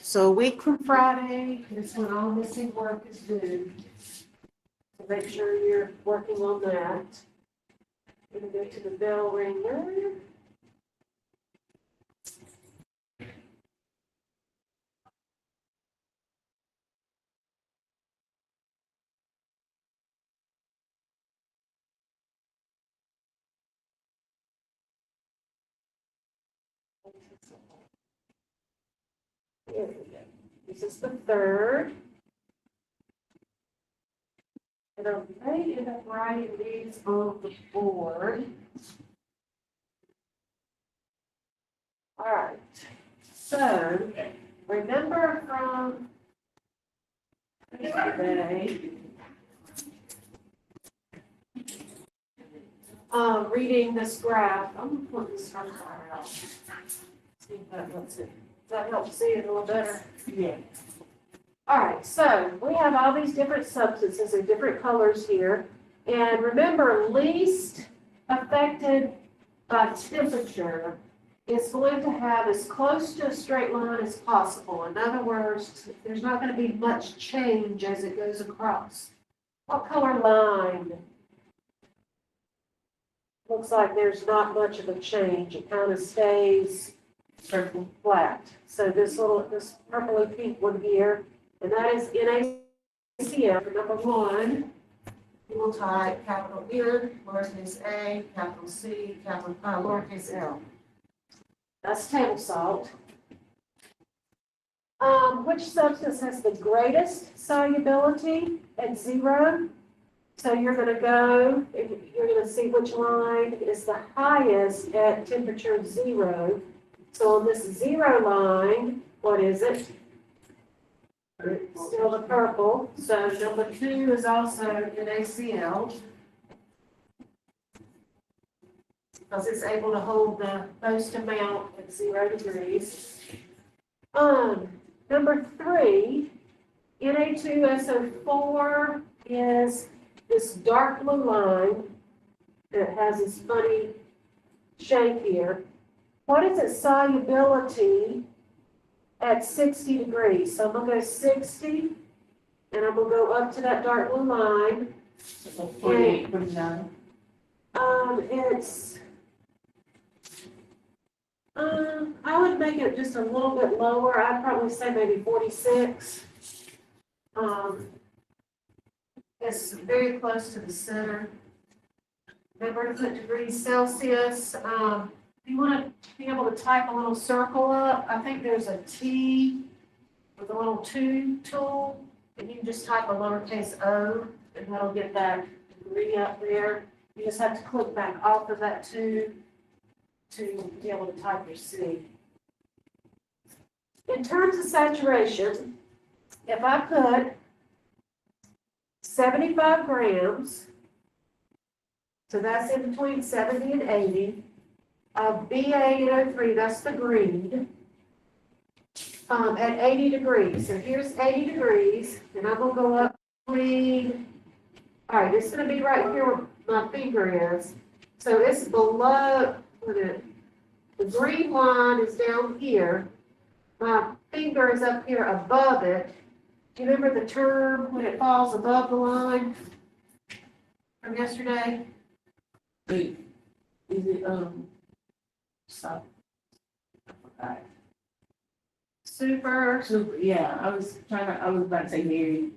So a week from Friday is when all missing work is due. So make sure you're working on that. Gonna go to the bell ringer. Here we go. This is the third. And I may end up writing these on the board. All right. So remember from yesterday, reading this graph. I'm gonna put this first part out. See if that looks it. Does that help see it a little better? Yeah. All right, so we have all these different substances in different colors here. And remember, least affected by temperature is going to have as close to a straight line as possible. In other words, there's not going to be much change as it goes across. What color line? Looks like there's not much of a change. It kind of stays flat. So this purpley pink one here, and that is NaCl for number one. We'll type capital N, lowercase a, capital C, lowercase l. That's table salt. Which substance has the greatest solubility at 0? So you're going to go, you're going to see which line is the highest at temperature 0. So on this 0 line, what is it? It's still the purple. So number 2 is also NaCl. Because it's able to hold the most amount at 0 degrees. Number 3, Na2SO4 is this dark blue line that has this funny shape here. What is its solubility at 60 degrees? So I'm going to go 60, and I'm going to go up to that dark blue line. So 48, 49. I would make it just a little bit lower. I'd probably say maybe 46. It's very close to the center. Remember to put degrees Celsius. If you want to be able to type a little circle up, I think there's a T with a little 2 tool, and you can just type a lowercase o, and that'll get that degree up there. You just have to click back off of that 2 to be able to type your C. In terms of saturation, if I put 75 grams, so that's in between 70 and 80, of BaNO3, that's the green, at 80 degrees. So here's 80 degrees, and I'm going to go up between, all right, it's going to be right here where my finger is. So it's below, the green line is down here. My finger is up here above it. Do you remember the term when it falls above the line from yesterday? Wait, is it, stop. I forgot. Super. Super, yeah, I was about to say Mary.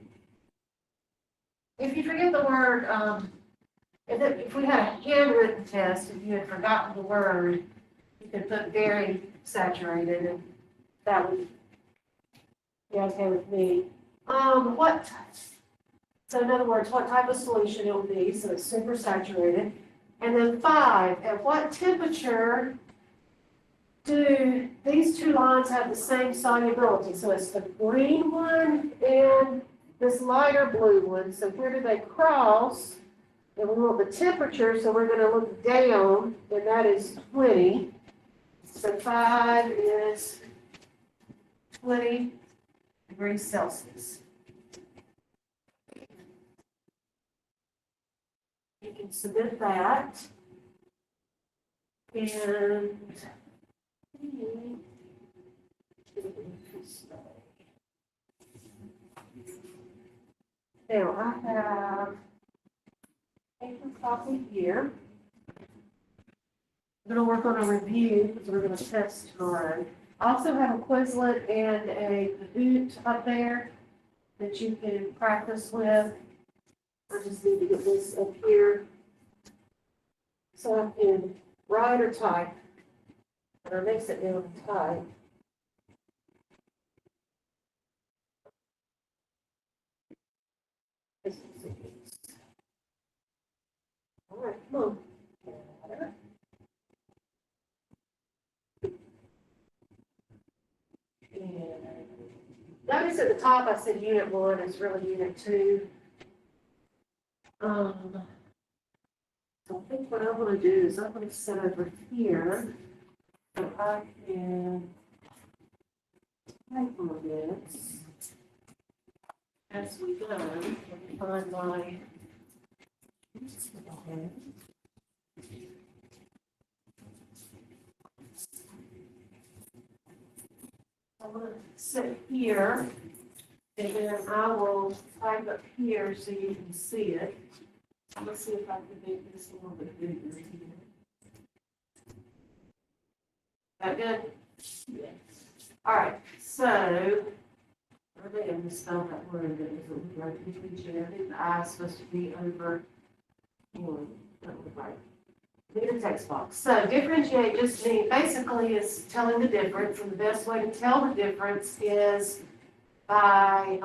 If you forget the word, if we had a handwritten test, if you had forgotten the word, you could put very saturated, and that would be okay with me. So in other words, what type of solution it would be, so it's super saturated. And then 5, at what temperature do these 2 lines have the same solubility? So it's the green one and this lighter blue one. So where do they cross? And we want the temperature, so we're going to look down, and that is 20. So 5 is 20 degrees Celsius. You can submit that. And Now, I have paper copy here. I'm gonna work on a review, because we're gonna test tomorrow. I also have a Quizlet and a Kahoot up there that you can practice with. I just need to get this up here so I can write or type. And I may sit down and type. All right, come on. Notice at the top, I said unit 1, it's really unit 2. So I think what I'm gonna do is I'm gonna sit over here, so I can type on this as we go. Let me find my. I'm gonna sit here, and then I will type up here so you can see it. Let's see if I can make this a little bit bigger here. That good? Yes. All right, so, I may have misspelled that word, that isn't right, I think the I is supposed to be over one, that was right. Need a text box. So differentiate just means, basically is telling the difference, and the best way to tell the difference is by,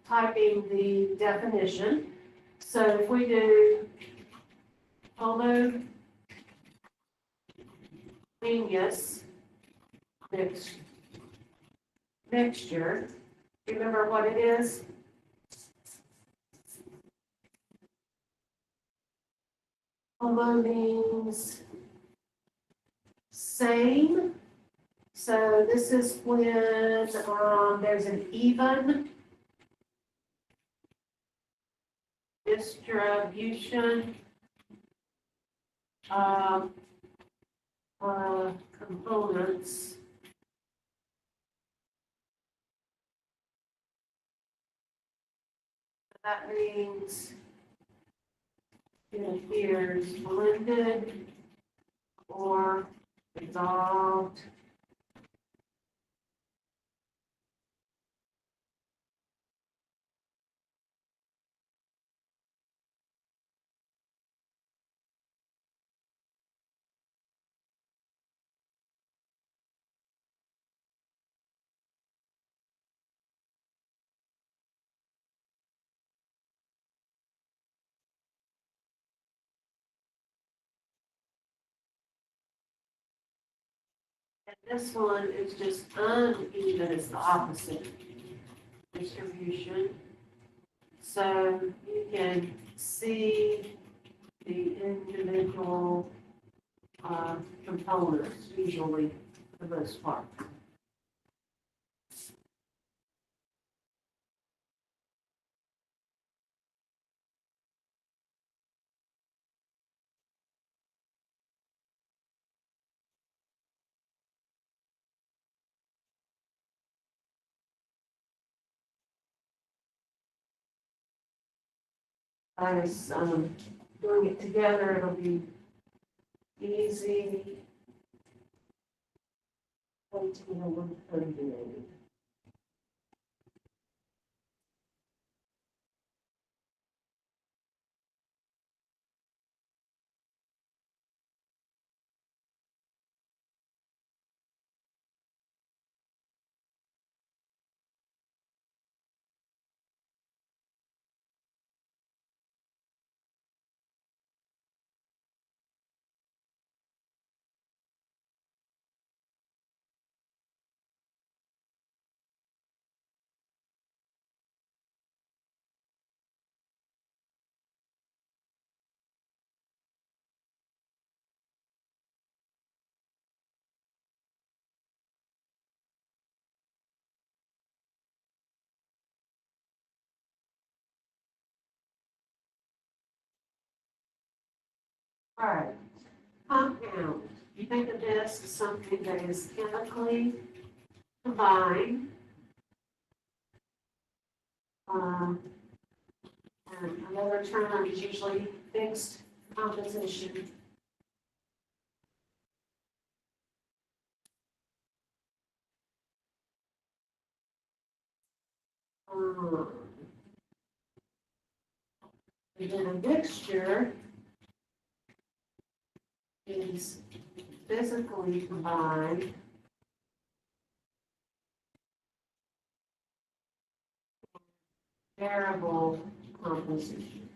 typing the definition. So if we do homogeneous mixture, remember what it is? Homo means same. So this is when there's an even distribution of components. That means it appears blended or dissolved. And this one is just uneven, it's the opposite distribution. So you can see the individual components usually for the most part. As doing it together, it'll be easy. All right, compound. You think of this as something that is chemically combined. And another term is usually fixed composition. And then a mixture is physically combined variable composition.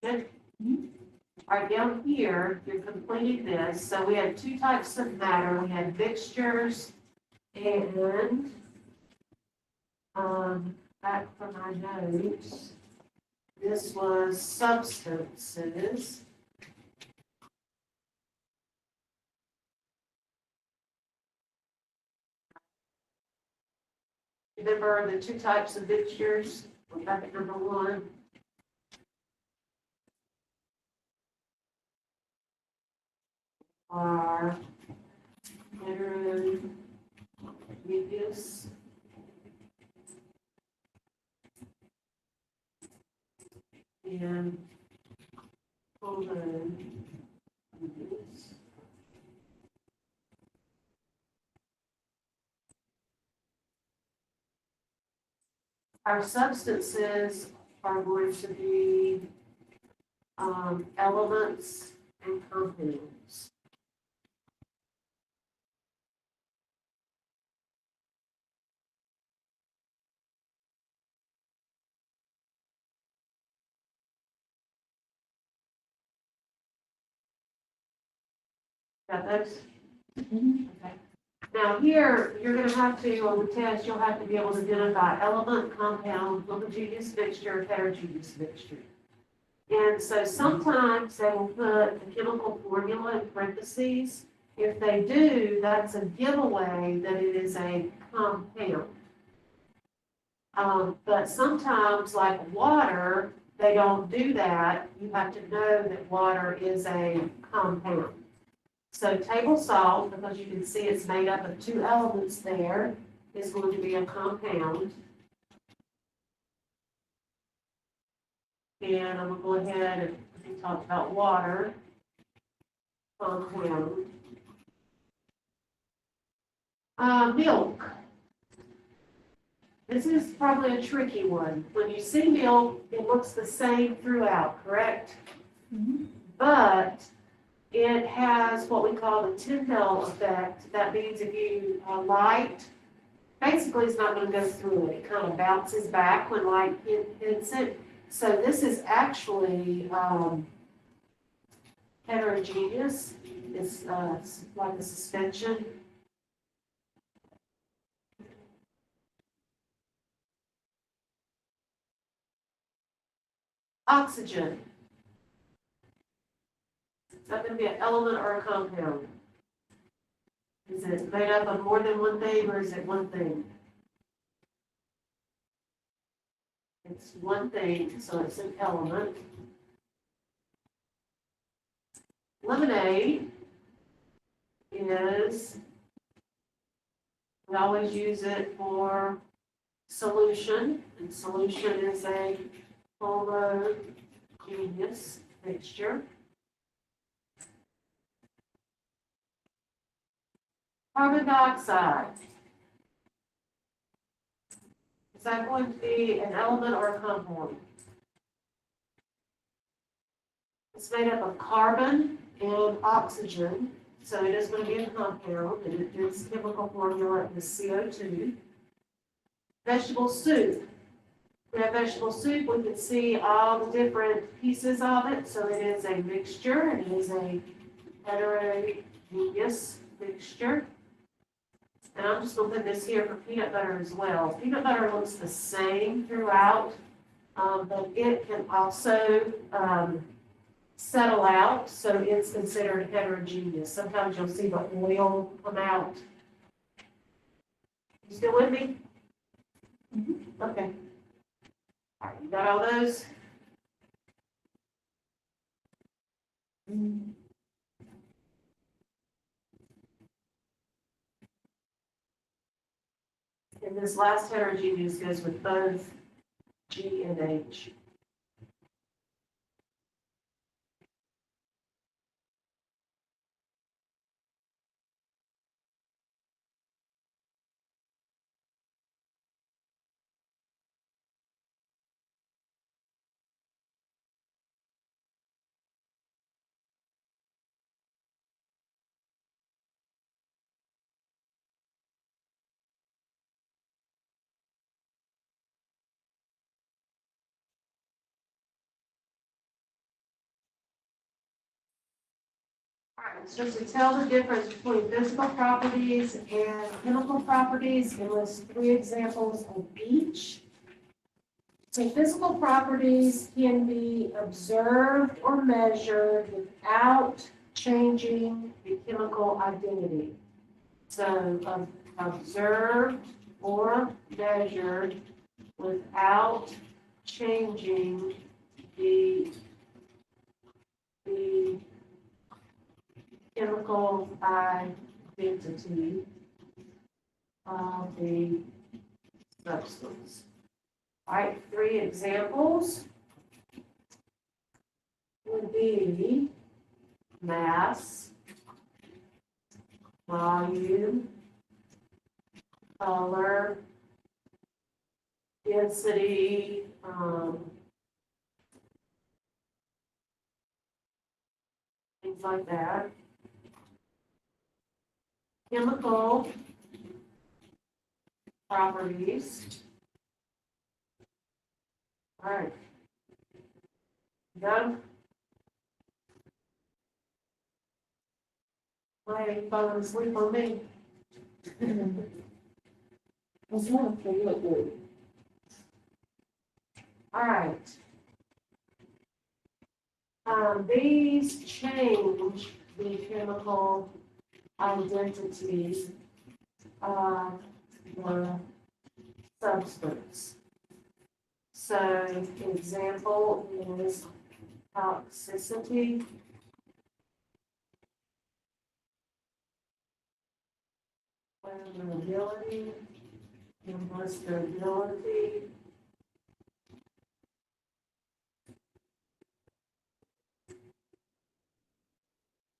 Good. All right, down here, you're completing this. So we had two types of matter. We had mixtures and, back from my notes, this was substances. Remember the two types of mixtures? We're back at number one. Are heterogeneous and homogeneous. Our substances are going to be elements and compounds. Got those? Okay. Now here, you're gonna have to, on the test, you'll have to be able to identify element, compound, homogeneous mixture, heterogeneous mixture. And so sometimes they will put the chemical formula in parentheses. If they do, that's a giveaway that it is a compound. But sometimes, like water, they don't do that. You have to know that water is a compound. So table salt, because you can see it's made up of two elements there, is going to be a compound. And I'm going to go ahead and talk about water, compound. Milk. This is probably a tricky one. When you see milk, it looks the same throughout, correct? Mhm. But it has what we call the Tyndall effect. That means if you light, basically it's not going to go through it. It kind of bounces back when light hits it. So this is actually heterogeneous. It's like a suspension. Oxygen. Is that going to be an element or a compound? Is it made up of more than one thing, or is it one thing? It's one thing, so it's an element. Lemonade is, we always use it for solution, and solution is a homogeneous mixture. Carbon dioxide. Is that going to be an element or a compound? It's made up of carbon and oxygen, so it is going to be a compound, and its chemical formula is CO2. Vegetable soup. We have vegetable soup, we can see all the different pieces of it, so it is a mixture, and it is a heterogeneous mixture. and I'm just gonna put this here for peanut butter as well. Peanut butter looks the same throughout, but it can also, settle out, so it's considered heterogeneous. Sometimes you'll see the oil come out. You still with me? Okay. All right, you got all those? And this last heterogeneous goes with both G and H. All right, so to tell the difference between physical properties and chemical properties, it lists 3 examples of each. So physical properties can be observed or measured without changing the chemical identity. So observed or measured without changing the chemical identity of the substance. All right, 3 examples would be mass, volume, color, density, things like that. Chemical properties. All right. Done. Why are you falling asleep on me? What's wrong? You look good. All right. These change the chemical identity of the substance. So, example is toxicity, flammability, combustibility,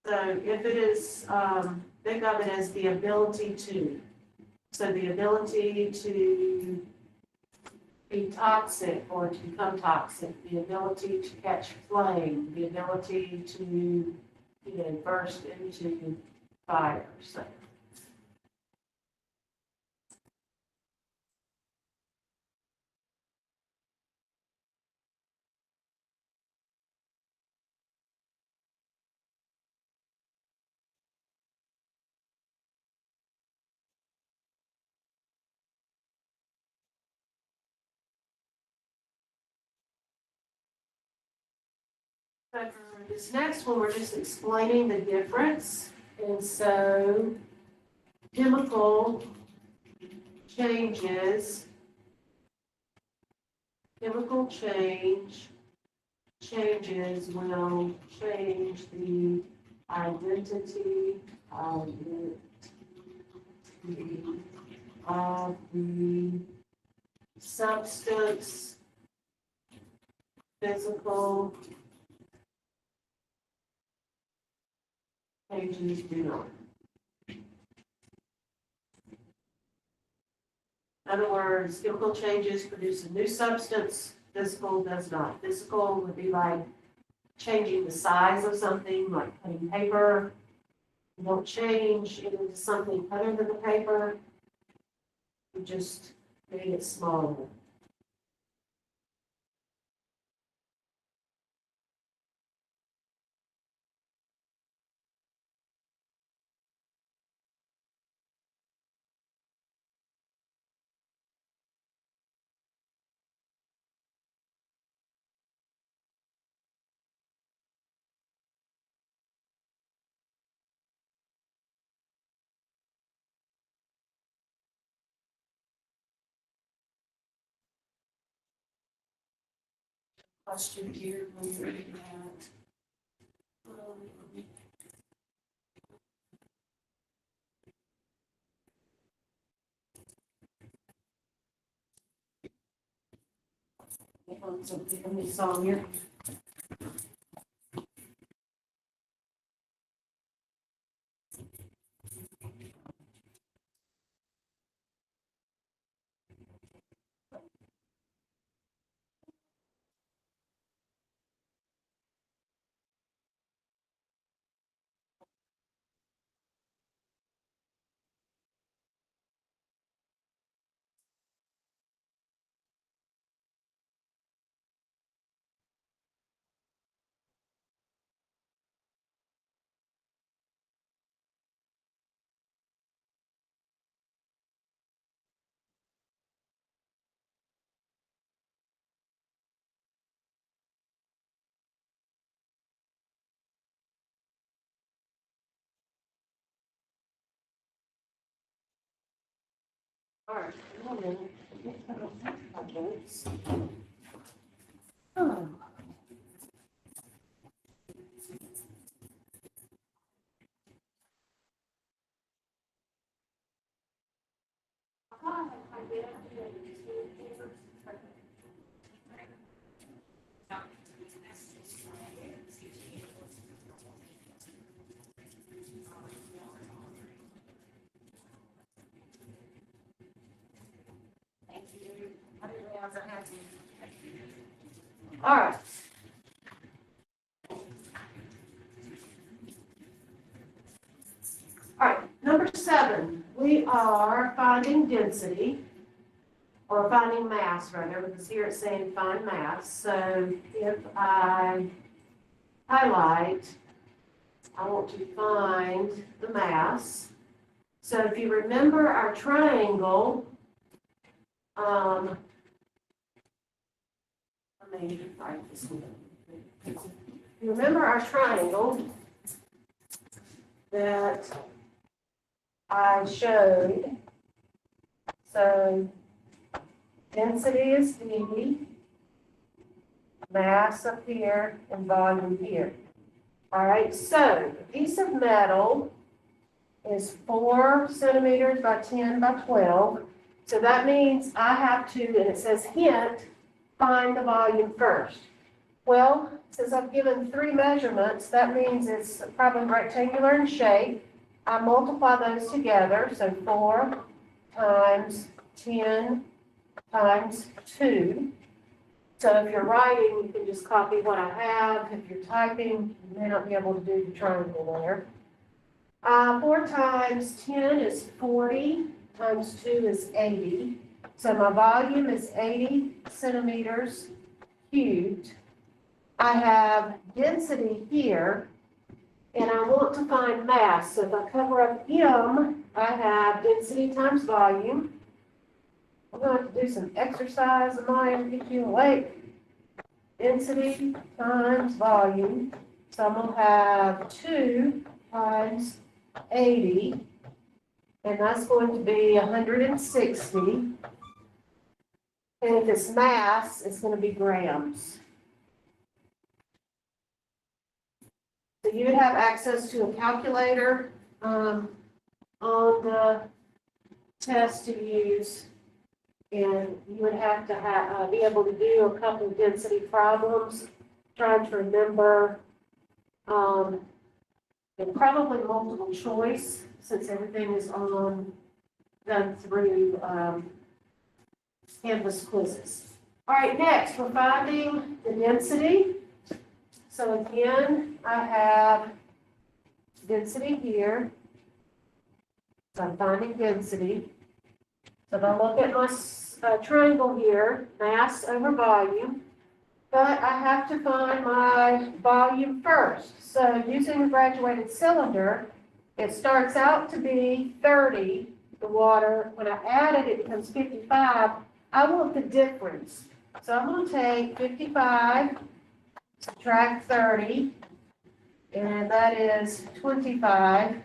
so if it is, think of it as the ability to. So the ability to be toxic or to become toxic, the ability to catch flame, the ability to, burst into fire. So for this next one, we're just explaining the difference. And so chemical changes, chemical changes will change the identity of the substance, physical changes do not. In other words, chemical changes produce a new substance, physical does not. Physical would be like changing the size of something, like putting paper. You don't change it into something other than the paper. You just made it smaller. question here when you're reading that. Something from this song here. All right, one minute. Oh. All right. All right, number 7, we are finding density, or finding mass rather, because here it's saying find mass. So if I highlight, I want to find the mass. So if you remember our triangle, let me write this one. If you remember our triangle that I showed, so density is D, mass up here, and volume here. All right, so a piece of metal is 4 centimeters by 10 by 12. So that means I have to, and it says hint, find the volume first. Well, since I've given 3 measurements, that means it's probably rectangular in shape. I multiply those together, so 4 times 10 times 2. So if you're writing, you can just copy what I have. If you're typing, you may not be able to do the triangle there. 4 times 10 is 40, times 2 is 80. So my volume is 80 centimeters cubed. I have density here, and I want to find mass. So if I cover up M, I have density times volume. I'm going to have to do some exercise in mine to get you awake. Density times volume. So I'm going to have 2 times 80, and that's going to be 160. And if it's mass, it's going to be grams. So you would have access to a calculator on the test to use, and you would have to be able to do a couple of density problems, trying to remember, and probably multiple choice, since everything is done through Canvas quizzes. All right, next we're finding the density. So again, I have density here. So I'm finding density. So if I look at my triangle here, mass over volume, but I have to find my volume first. So using a graduated cylinder, it starts out to be 30, the water. When I add it, it becomes 55. I want the difference. So I'm going to take 55, subtract 30, and that is 25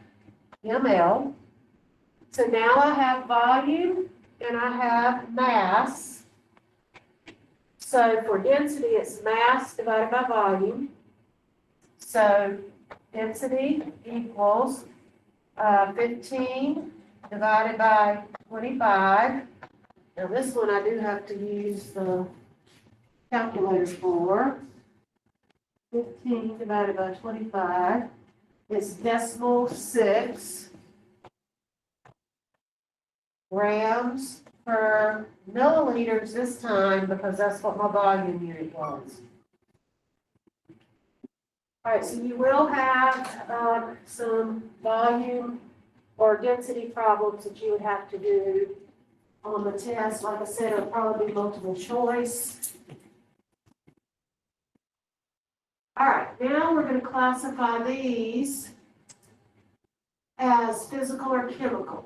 ml. So now I have volume and I have mass. So for density, it's mass divided by volume. So density equals 15 divided by 25. Now this one I do have to use the calculator for. 15 divided by 25 is decimal 6 grams per milliliters this time because that's what my volume unit was. All right, so you will have some volume or density problems that you would have to do on the test. Like I said, it'll probably be multiple choice. All right, now we're going to classify these as physical or chemical.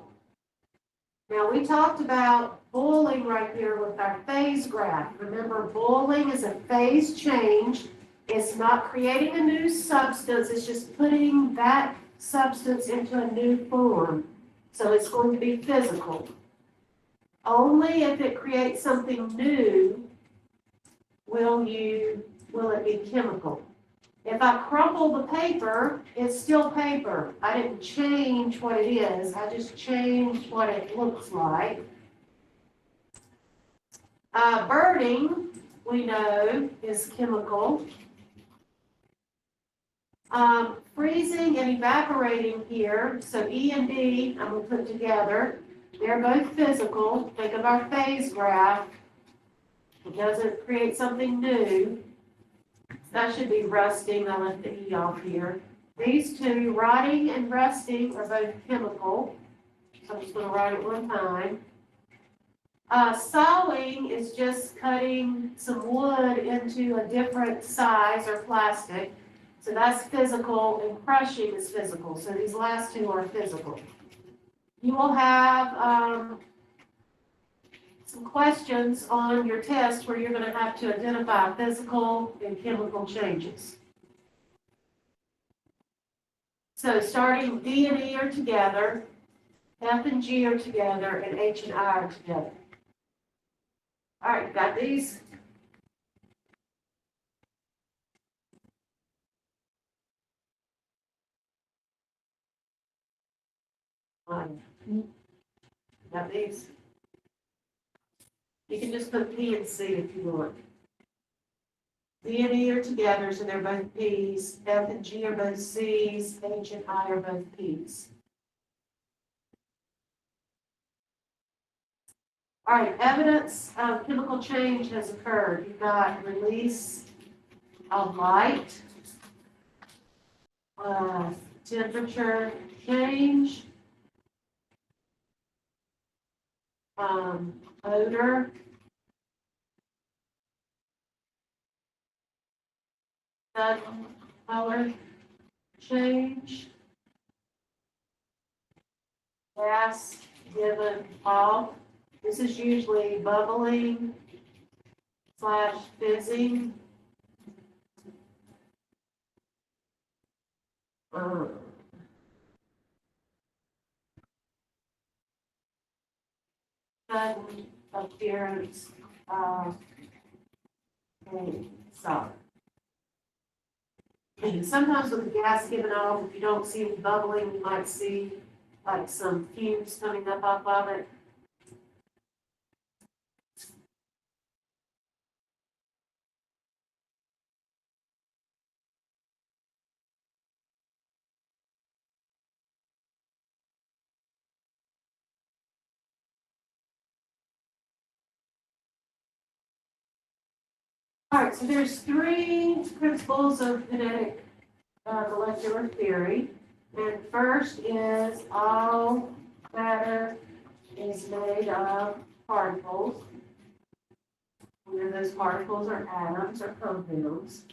Now, we talked about boiling right here with our phase graph. Remember, boiling is a phase change. It's not creating a new substance, it's just putting that substance into a new form. So it's going to be physical. Only if it creates something new will it be chemical. If I crumple the paper, it's still paper. I didn't change what it is, I just changed what it looks like. Burning, we know, is chemical. Freezing and evaporating here, so E and D, I'm going to put together. They're both physical. Think of our phase graph. It doesn't create something new. That should be rusting. I left the E off here. These two, rotting and rusting, are both chemical. So I'm just going to write it one time. Sawing is just cutting some wood into a different size or plastic. So that's physical, and crushing is physical. So these last two are physical. You will have some questions on your test where you're going to have to identify physical and chemical changes. So starting D and E are together, F and G are together, and H and I are together. All right, got these? Got these? You can just put P and C if you want. D and E are together, so they're both P's. F and G are both C's. H and I are both P's. All right, evidence of chemical change has occurred. You've got release of light, temperature change, odor, sudden color change, gas given off. This is usually bubbling / fizzing. Sudden appearance of a solid. And sometimes with the gas given off, if you don't see any bubbling, you might see like some fumes coming up off of it. All right, so there's 3 principles of kinetic molecular theory. And first is all matter is made of particles. And those particles are atoms or compounds.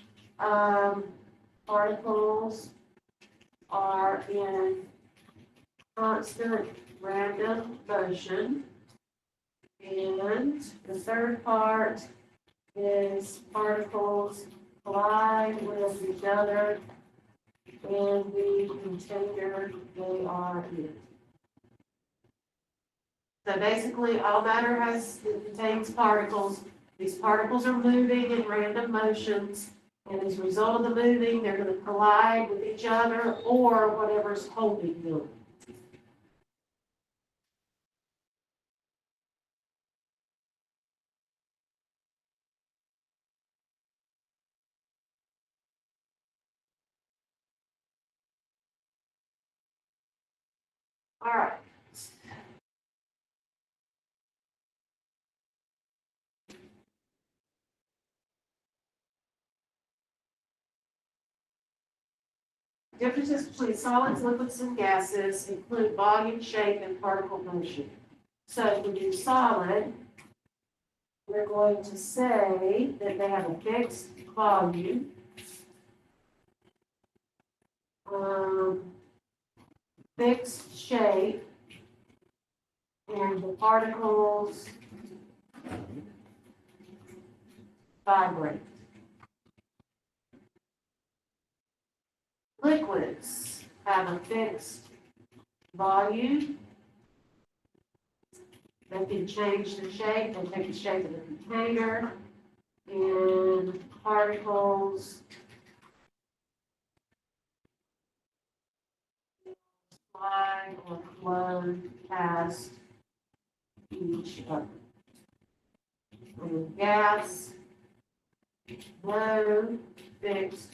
Particles are in constant random motion. And the third part is particles collide with each other in the container they are in. So basically, all matter contains particles. These particles are moving in random motions, and as a result of the moving, they're going to collide with each other or whatever's holding them. All right. Differences between solids, liquids, and gases include volume, shape, and particle motion. So if we do solid, we're going to say that they have a fixed volume, fixed shape, and the particles vibrate. Liquids have a fixed volume. They can change the shape, they take the shape of the container, and particles slide or flow past each other. And gas, no fixed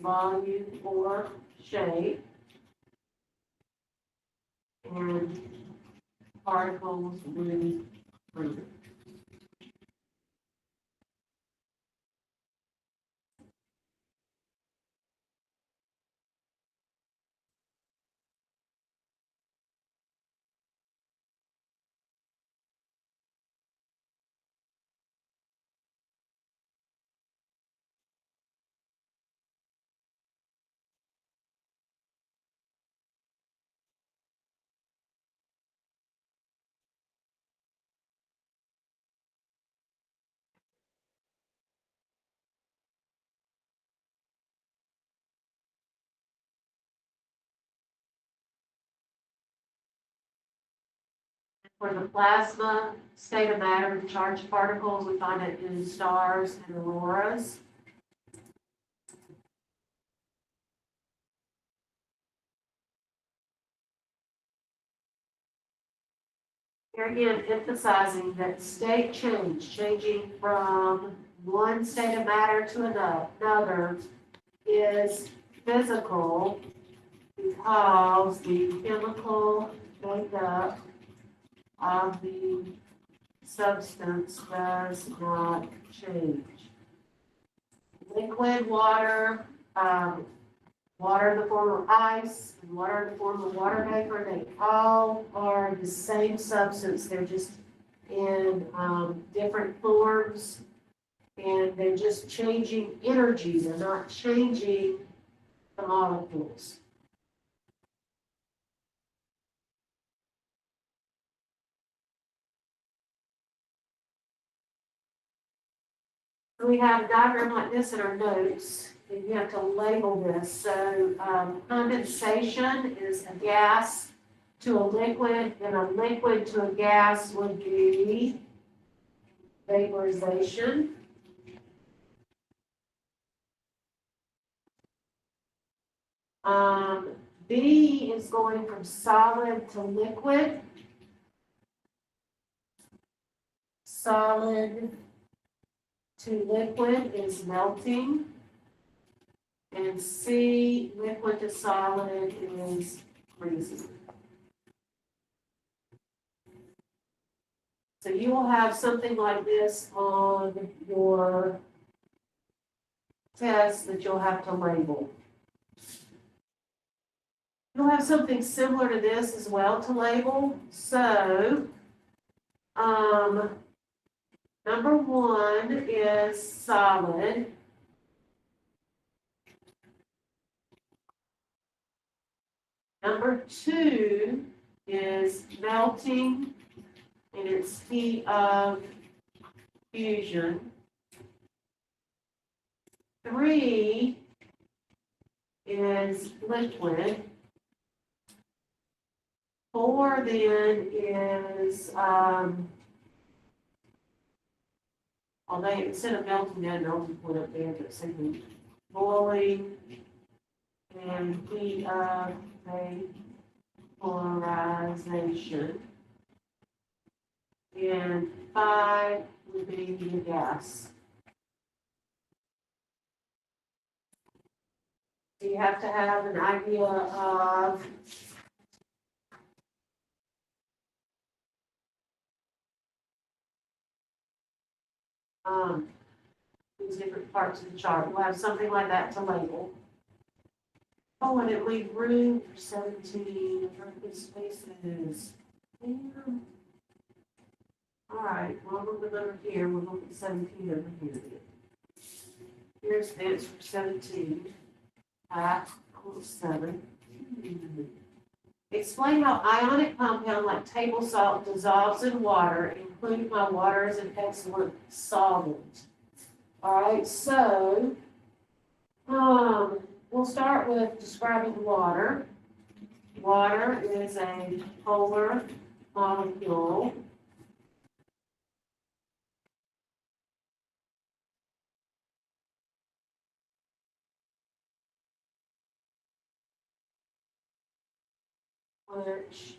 volume or shape, and particles move freely. For the plasma state of matter, charged particles, we find it in stars and auroras. Here again, emphasizing that state change, changing from one state of matter to another, is physical because the chemical makeup of the substance does not change. Liquid water, water in the form of ice, and water in the form of water vapor, they all are the same substance. They're just in different forms, and they're just changing energy. They're not changing the molecules. We have a diagram like this in our notes, and you have to label this. So condensation is a gas to a liquid, and a liquid to a gas would be vaporization. B is going from solid to liquid. Solid to liquid is melting. And C, liquid to solid, is freezing. So you will have something like this on your test that you'll have to label. You'll have something similar to this as well to label. So, number one is solid. Number two is melting, and it's heat of fusion. 3 is liquid. 4 then is instead of melting down, melting point up there, but simply boiling and heat of vaporization. And 5 would be the gas. So you have to have an idea of these different parts of the chart. We'll have something like that to label. Oh, and it leave room for 17 open spaces. Damn. All right, well, we'll move over here. We'll look at 17 over here. Here's the answer for 17. 7. Explain how ionic compound like table salt dissolves in water, including why water is an excellent solvent. All right, so we'll start with describing water. Water is a polar molecule. Which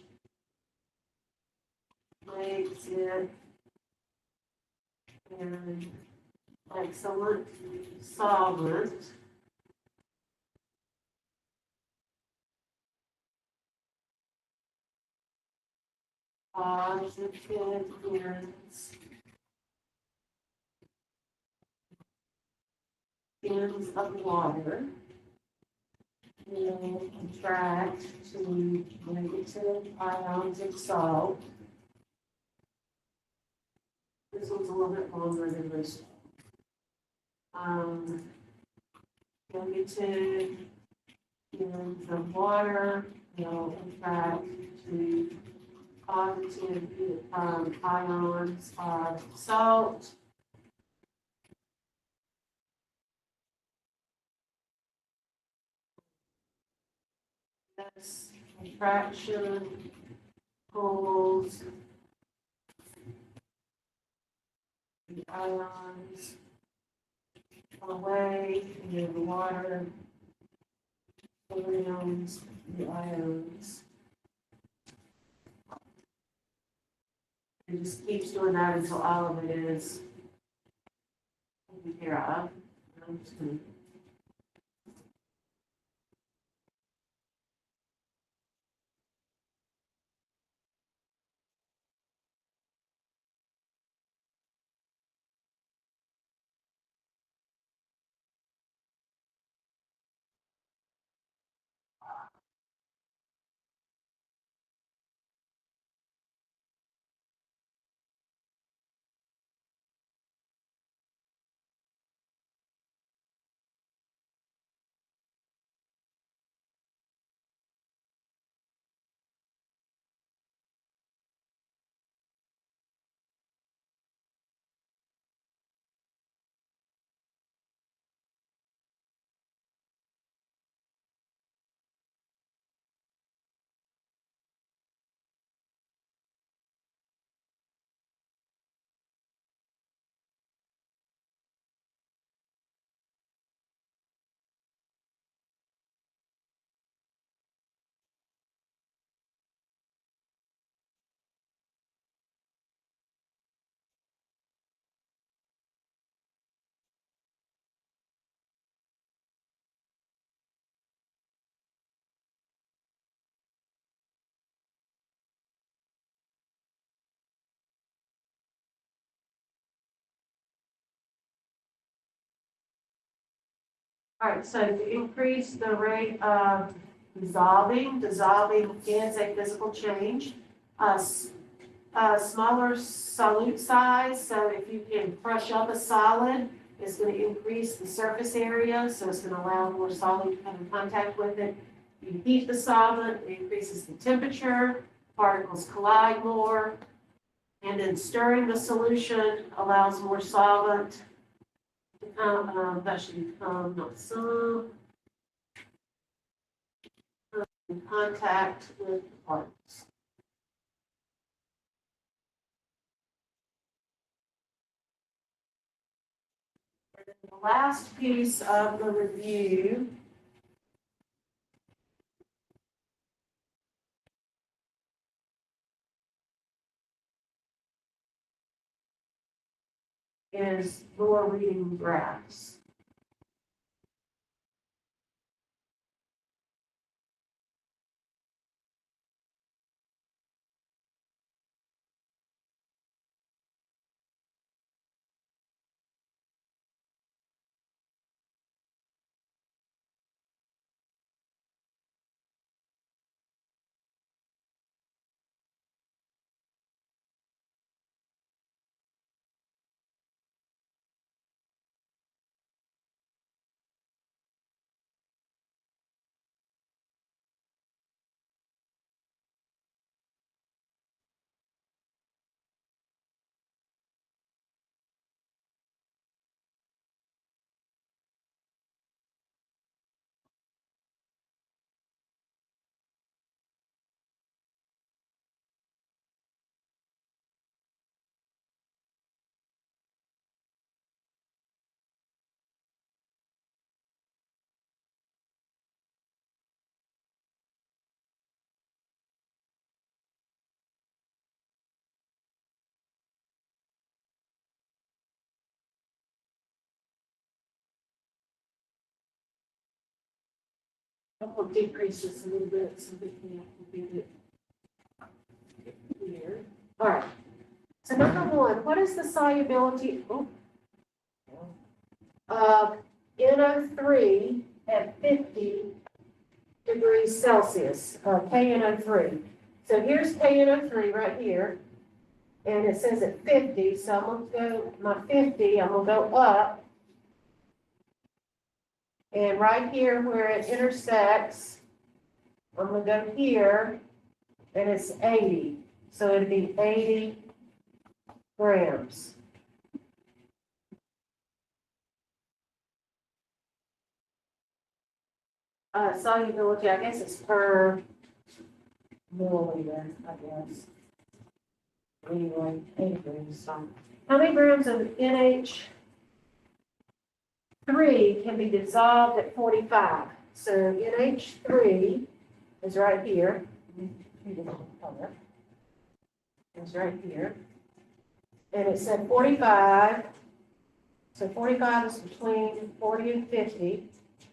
makes it an excellent solvent. Positive ends of water will attract to negative ions of salt. This one's a little bit longer than this one. Negative ends of water will attract to positive ions of salt. This attraction pulls the ions away, and the water surrounds the ions. It just keeps doing that until all of it is taken care of. I'm just gonna All right, so to increase the rate of dissolving is a physical change. Smaller solute size, so if you can crush up a solid, it's going to increase the surface area, so it's going to allow more solid to come in contact with it. You heat the solvent, it increases the temperature, particles collide more, and then stirring the solution allows more solvent that should become not some in contact with the particles. The last piece of the review is lower reading graphs. I'm going to decrease this a little bit so we can get it here. All right. So number one, what is the solubility of NO3 at 50 degrees Celsius, KNO3? So here's KNO3 right here, and it says at 50, so I'm going to go, my 50, I'm going to go up. And right here where it intersects, I'm going to go here, and it's 80. So it'd be 80 grams. Solubility, I guess it's per milliliter, I guess. Anyway, 80 grams. So how many grams of NH3 can be dissolved at 45? So NH3 is right here. It's right here. And it said 45. So 45 is between 40 and 50.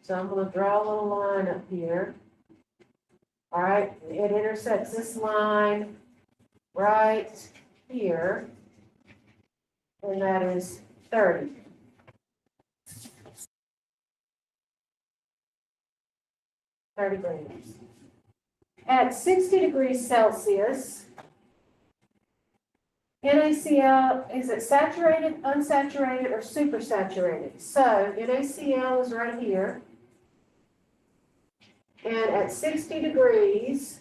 So I'm going to draw a little line up here. All right, it intersects this line right here. And that is 30. Grams. At 60 degrees Celsius, NaCl, is it saturated, unsaturated, or supersaturated? So NaCl is right here. And at 60 degrees,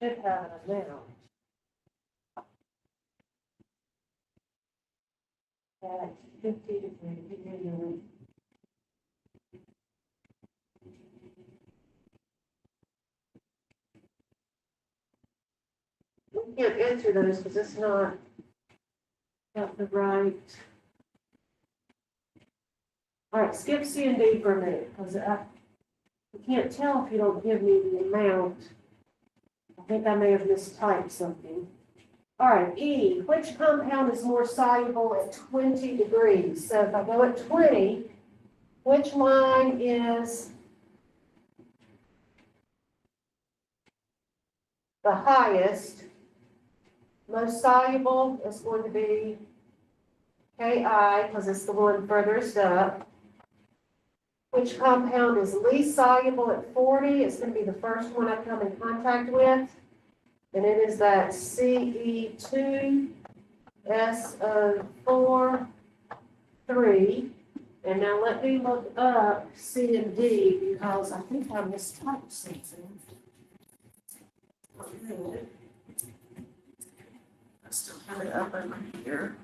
should have it now. At 50 degrees. We can't answer those because it's not got the right. All right, skip C and D for a minute because you can't tell if you don't give me the amount. I think I may have mistyped something. All right, E, which compound is more soluble at 20 degrees? So if I go at 20, which line is the highest? Most soluble is going to be Ki, because it's the one furthest up. Which compound is least soluble at 40? It's going to be the first one I come in contact with. And it is that Ce2SO4 3. And now let me look up C and D because I think I mistyped something. still have it up over here.